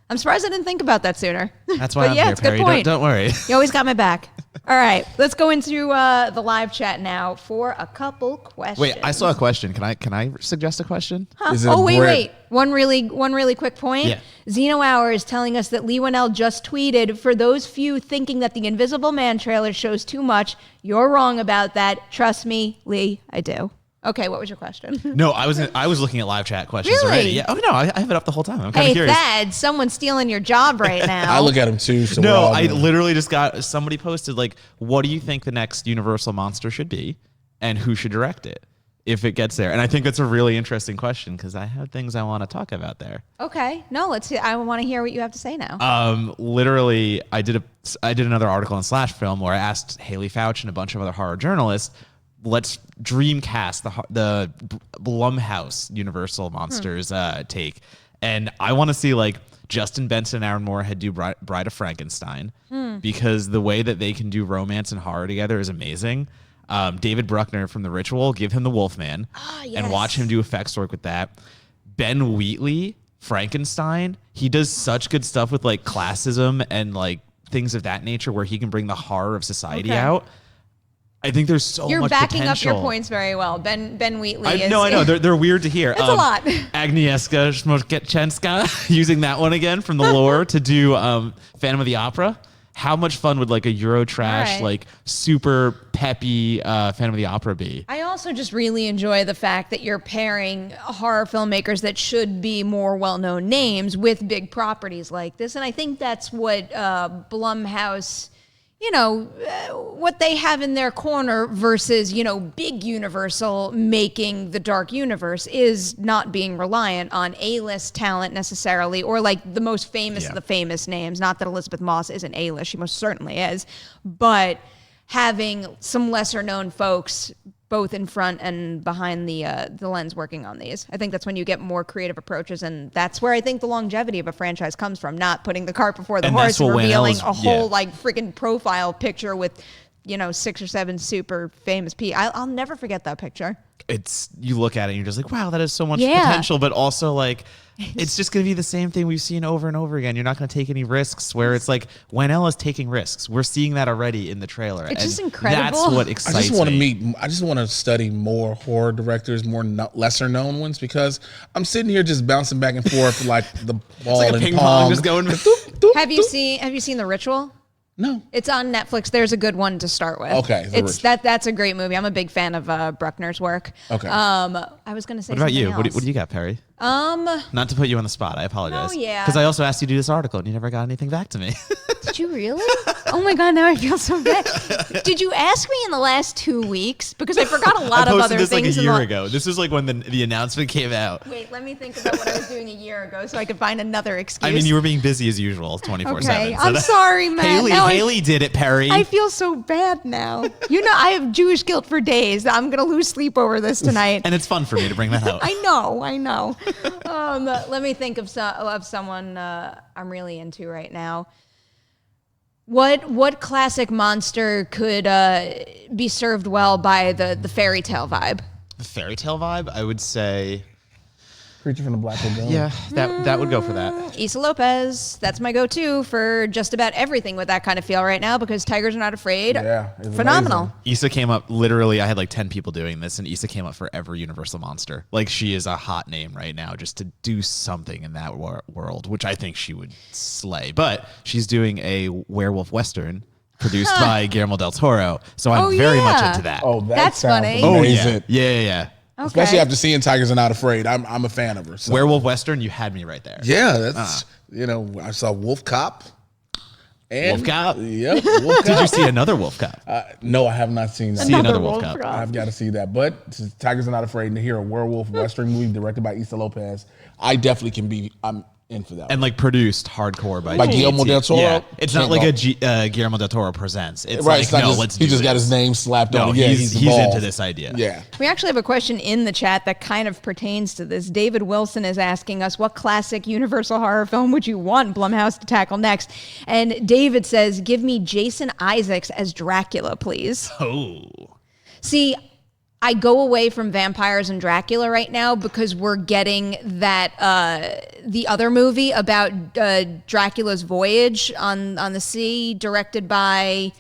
I'm surprised I didn't think about that sooner. That's why I'm here, it's a good Perry. point. Don't worry. You always got my back. All right, let's go into the live chat now for a couple questions. Wait, I saw a question. Can I suggest a question? Huh? Oh, wait. One really quick point. Yeah. Zeno Hour is telling us that Lee Winnell just tweeted, for those few thinking that the Invisible Man trailer shows too much, you're wrong about that. Trust me, Lee, I do. Okay, what was your question? No, I was looking at live chat questions Really? already. Yeah. Oh no, I have it up the whole time. I'm kind of Hey, curious. Thad, someone's stealing your job right now. I look at him too. So No, I literally just got somebody posted like, what do you think the next Universal monster should be, and who should direct it if it gets there? And I think that's a really interesting question because I have things I want to talk about there. Okay, no, let's hear. I want to hear what you have to say now. Literally, I did another article on Slash Film where I asked Haley Fouch and a bunch of other horror journalists, let's dreamcast the Blumhouse Universal Monsters take. And I want to see like Justin Benson and Aaron Moorhead do Bride of Frankenstein because the way that they can do romance and horror together is amazing. David Bruckner from The Ritual, give him the Wolfman and watch him do effects work with that. Ben Wheatley, Frankenstein, he does such good stuff with like classism and like things of that nature where he can bring the horror of society out. I think there's so much potential. You're backing up your points very well. Ben Wheatley is... No, I know. They're weird to hear. It's a lot. Agnieszka Śmierczenska, using that one again from the lore to do Phantom of the Opera. How much fun would like a Eurotrash, like super peppy Phantom of the Opera be? I also just really enjoy the fact that you're pairing horror filmmakers that should be more well-known names with big properties like this. And I think that's what Blumhouse... what they have in their corner versus, big Universal making the Dark Universe is not being reliant on A-list talent necessarily, or like the most famous of the famous names. Not that Elizabeth Moss isn't A-list, she most certainly is, but having some lesser known folks both in front and behind the lens working on these. I think that's when you get more creative approaches, and that's where I think the longevity of a franchise comes from, not putting the cart before the horse and revealing a whole like freaking profile picture with 6 or 7 super famous people. I'll never forget that picture. You look at it and you're just like, wow, that has so much potential, but also like it's just going to be the same thing we've seen over and over again. You're not going to take any risks, where it's like Winella's taking risks. We're seeing that already in the trailer. It's just incredible. That's what excites me. I just want to study more horror directors, more lesser known ones, because I'm sitting here just bouncing back and forth like the ball it's like a and ping pong. just going. Have you seen The Ritual? No. It's on Netflix. There's a good one to start with. Okay. That's a great movie. I'm a big fan of Bruckner's work. Okay. I was going to say What about something you? else. What do you got, Perry? Not to put you on the spot, I apologize. No, yeah. Because I also asked you to do this article and you never got anything back to me. Did you really? Oh my God, now I feel so bad. Did you ask me in the last 2 weeks? Because I forgot a lot I of posted other this things. like a year ago. This was like when the announcement came out. Wait, let me think about what I was doing a year ago so I could find another excuse. I mean, you were being busy as usual, 24/7. Okay, I'm sorry, Matt. Haley did it, Perry. I feel so bad now. You know, I have Jewish guilt for days. I'm going to lose sleep over this tonight. And it's fun for me to bring that up. I know. Let me think of someone I'm really into right now. What classic monster could be served well by the fairy tale vibe? The fairy tale vibe, I would say. Creature from the Black Lagoon. Yeah, that would go for that. Issa Lopez. That's my go-to for just about everything with that kind of feel right now because Tigers Are Not Afraid. Yeah, it's phenomenal. amazing. Issa came up, literally, I had like 10 people doing this, and Issa came up for every Universal monster. Like, she is a hot name right now just to do something in that world, which I think she would slay. But she's doing a werewolf Western produced by Guillermo del Toro, so I'm very much into that. Oh, That's sounds funny. amazing. Yeah. Okay. Especially after seeing Tigers Are Not Afraid. I'm a fan of her. So. Werewolf Western, you had me right there. Yeah, that's, I saw Wolf Cop. And, Wolf Cop? Yep. Wolf Cop. Did you see another Wolf Cop? No, I have not seen that. See another Wolf Cop. I've got to see that. But since Tigers Are Not Afraid, and to hear a werewolf Western movie directed by Issa Lopez, I definitely I'm in for that. And like produced hardcore by Guillermo del Toro? Yeah, it's not Can't like go. a Guillermo del Toro presents. It's right, like, it's not no, just, let's he do just got this. his name slapped No, on it. Yeah, he's involved. into this idea. Yeah. We actually have a question in the chat that kind of pertains to this. David Wilson is asking us, what classic Universal horror film would you want Blumhouse to tackle next? And David says, give me Jason Isaacs as Dracula, please. Oh. See, I go away from vampires and Dracula right now because we're getting that the other movie about Dracula's voyage on the sea, directed by.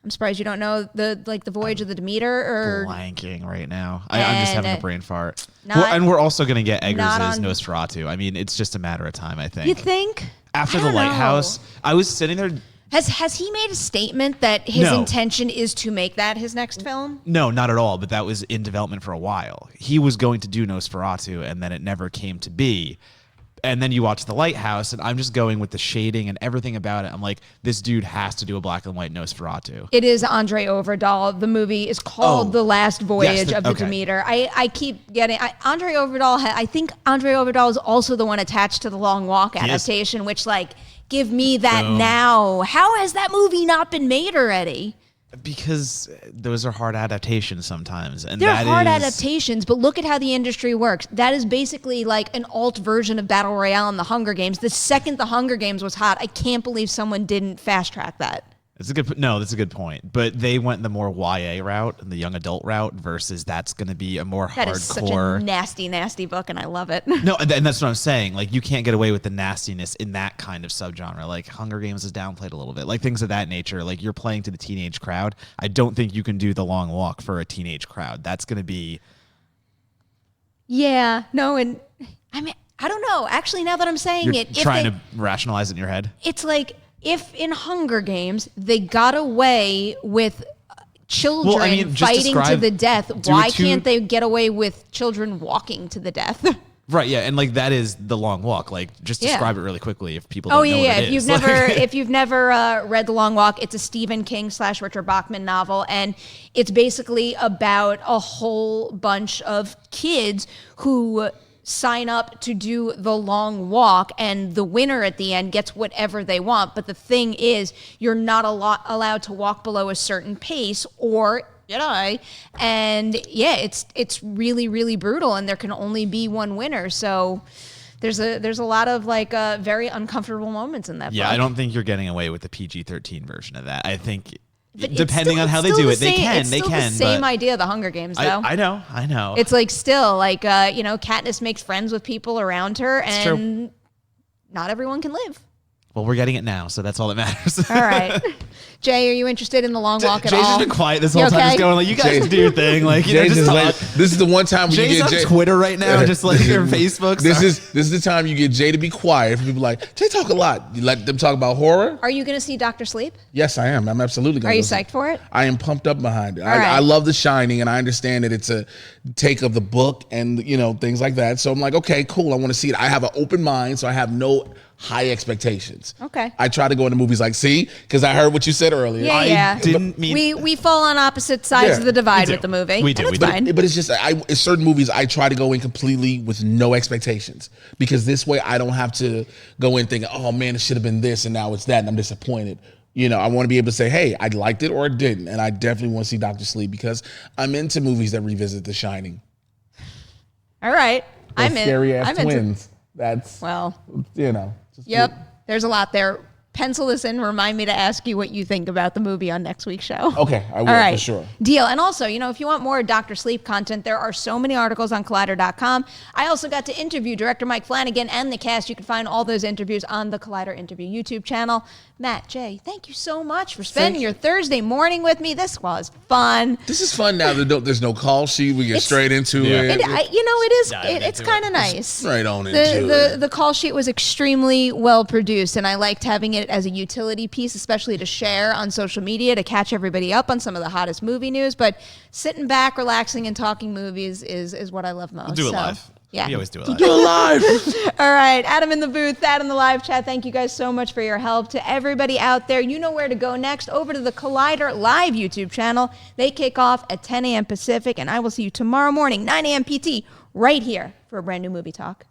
I'm surprised you don't know the Voyage of the Demeter or Blanking right now. I'm just having a brain fart. not- And we're also going to get Eggers' not on- Nosferatu. I mean, it's just a matter of time, I think. you think After I The don't know. Lighthouse, I was sitting there. Has he made a statement that his No. intention is to make that his next film? No, not at all. But that was in development for a while. He was going to do Nosferatu, and then it never came to be. And then you watch The Lighthouse, and I'm just going with the shading and everything about it. I'm like, this dude has to do a black and white Nosferatu. It is Andre Overdahl. The movie is called The Last Voyage of the okay. Demeter. I keep getting Andre Overdahl. I think Andre Overdahl is also the one attached to the Long Walk is. adaptation, which give me that Boom. now. How has that movie not been made already? Because those are hard adaptations sometimes. And They're that hard is- adaptations, but look at how the industry works. That is basically like an alt version of Battle Royale in the Hunger Games. The second the Hunger Games was hot, I can't believe someone didn't fast track that. That's a good point. But they went the more YA route and the young adult route versus that's going to be a more That is such a hardcore. nasty, nasty book, and I love it. No, and that's what I'm saying. Like, you can't get away with the nastiness in that kind of subgenre. Like, Hunger Games is downplayed a little bit. Like, things of that nature. Like, you're playing to the teenage crowd. I don't think you can do The Long Walk for a teenage crowd. That's going to be... Yeah, no, and I mean, I don't know. Actually, now that I'm saying You're it, trying to rationalize it in your head. it's like if in Hunger Games they got away with children Well, I mean, just fighting to describe- the death, do why it to- can't they get away with children walking to the death? Right, yeah, and like that is The Long Walk. Like, just Yeah. describe it really quickly if people don't know what it If is. you've Like- never if you've never read The Long Walk, it's a Stephen King / Richard Bachman novel, and it's basically about a whole bunch of kids who sign up to do the long walk, and the winner at the end gets whatever they want. But the thing is, you're not allowed to walk below a certain pace, or did I? And yeah, it's really, really brutal, and there can only be one winner. So there's a lot of very uncomfortable moments in that Yeah, book. I don't think you're getting away with the PG-13 version of that. I think, But it's depending still- on how it's they still do the it, they same- can. It's They still can. the same but idea, the Hunger Games, though. I know. It's like still Katniss makes friends with people around her, It's true. and not everyone can live. Well, we're getting it now, so that's all that matters. All right. Jay, are you interested in the long walk at Jay's all? just been quiet this whole You time, okay? just going like, "You guys do your thing." Like, you know, Jay's just just talk. like, this is the one time when Jay's you on get Jay. Twitter right now, just like your Facebook. This Sorry. is the time you get Jay to be quiet. People like Jay talk a lot. You let them talk about horror. Are you going to see Dr. Sleep? Yes, I am. I'm absolutely going Are to. you psyched for it? I am pumped up behind it. All right. I love The Shining, and I understand that it's a take of the book and things like that. So I'm like, okay, cool. I want to see it. I have an open mind, so I have no high expectations. Okay. I try to go into movies like, because I heard what you said earlier. Yeah. Didn't mean We fall on opposite sides Yeah, of the divide we with do. the movie. We do, And we it's do. fine. But it's just in certain movies I try to go in completely with no expectations, because this way I don't have to go in thinking, oh man, it should have been this and now it's that and I'm disappointed. I want to be able to say, hey, I liked it or I didn't, and I definitely want to see Dr. Sleep because I'm into movies that revisit The Shining. All right. Those I'm in. scary ass I'm into. twins. That's Well, just yep. There's a lot there. Pencil this in. Remind me to ask you what you think about the movie on next week's show. Okay, I will All right. for sure. Deal. And also, if you want more Dr. Sleep content, there are so many articles on Collider.com. I also got to interview director Mike Flanagan and the cast. You can find all those interviews on the Collider Interview YouTube channel. Matt, Jay, thank you so much for spending your Thursday morning with me. This was fun. This is fun now that there's no call sheet. We get straight into it. And it is. Dive It's into kind of it. nice. Right on into The call sheet was extremely well produced, and I liked having it as a utility piece, especially to share on social media to catch everybody up on some of the hottest movie news. But sitting back, relaxing, and talking movies is what I love most. do it So, live. Yeah. We always do it live. Do it live. All right, Adam in the booth, Thad in the live chat. Thank you guys so much for your help. To everybody out there, you know where to go next. Over to the Collider Live YouTube channel. They kick off at 10 a.m. Pacific, and I will see you tomorrow morning, 9 a.m. PT, right here for a brand new movie talk.